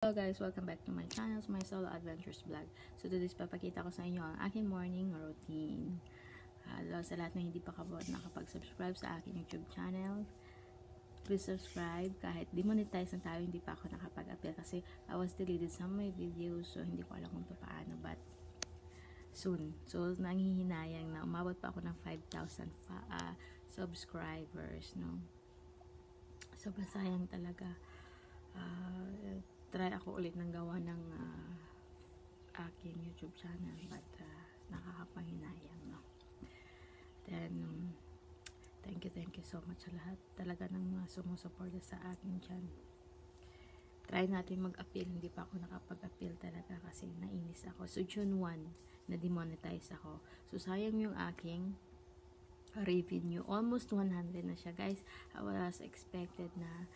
Hello guys, welcome back to my channel, my solo adventures vlog. So today's papakita ko sa inyo ang aking morning routine. Sa lahat na hindi pa nakapag-subscribe sa aking YouTube channel, please subscribe. Kahit demonetize na tayo, hindi pa ako nakapag-upload kasi I was deleted some my videos, so hindi ko alam kung paano, but soon. So nanghihinayang na umabot pa ako ng 5,000 subscribers, no? Sobrang sayang talaga. Try ako ulit ng gawa ng aking YouTube channel, but nakakapanginayang, no? Then thank you so much sa lahat talaga ng mga sumusuporta sa akin dyan. Try natin mag-appeal. Hindi pa ako nakapag-appeal talaga kasi nainis ako. So June 1 na demonetize ako, so sayang yung aking revenue. Almost 100 na siya, guys. I was expected na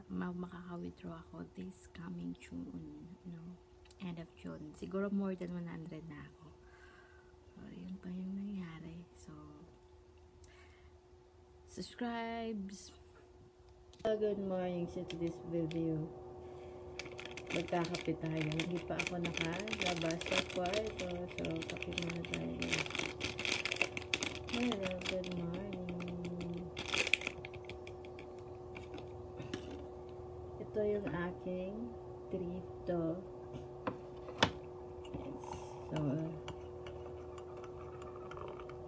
makaka-withdraw ako this coming June, end of June. Siguro more than 100 na ako. So, yun pa yung nangyari. So, subscribes. Good morning sa this video. Magkakape tayo. Hindi pa ako nakalabas sa kwarto. So, kape muna tayo. Hello, good morning. Ito yung aking trito. So,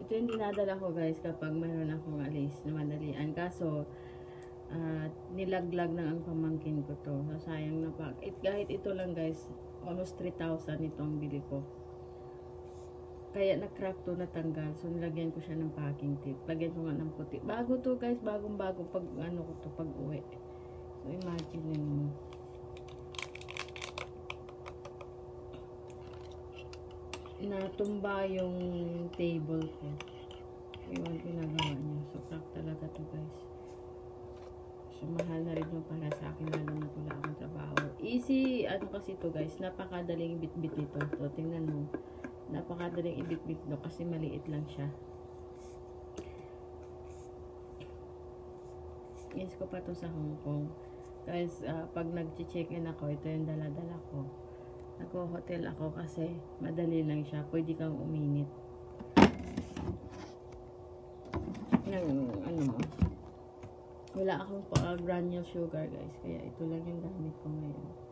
ito yung dinadala ko, guys, kapag mayroon akong alis na madalian. Kaso, nilaglag na ang pamangkin ko to. So, sayang na pa. Kahit ito lang, guys, almost 3,000 itong bili ko. Kaya na-crack to, natanggal. So, nilagyan ko siya ng packing tape. Lagyan ko nga ng puti. Bago to, guys. Bagong-bago pag uwi. So, imagine mo. Natumba yung table ko. Iwan ginagawa niya. So, crack talaga to, guys. So, mahal na rin yung para sa akin, lalo na wala akong trabaho. Easy, kasi to, guys. Napakadaling bit-bit nito. So, tingnan mo. Napakadaling ibit-bit no kasi maliit lang siya. Yes ko pa to sa Hong Kong. Guys, pag nag-check-in ako, ito yung dala-dala ko. Nag-hotel ako kasi madali lang siya. Pwede kang uminit. Wala akong granule sugar, guys. Kaya ito lang yung gamit ko ngayon.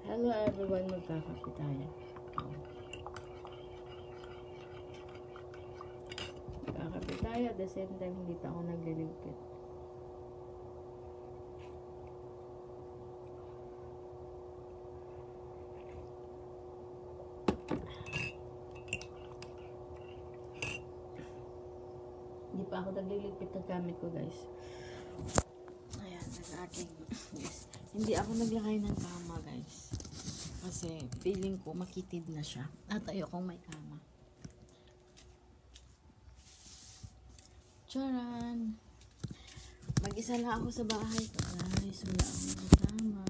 Hello everyone, magkakape tayo. Magkakape tayo, at the same time hindi pa ako naglilimpit. Hindi pa ako naglilimpit ng gamit ko, guys. Ayan, nag-aking. Yes. Hindi ako naglakay ng kama, guys. Kasi feeling ko makitid na siya. At ayokong may kama. Charan! Mag-isa lang ako sa bahay. Guys, wala akong kasama.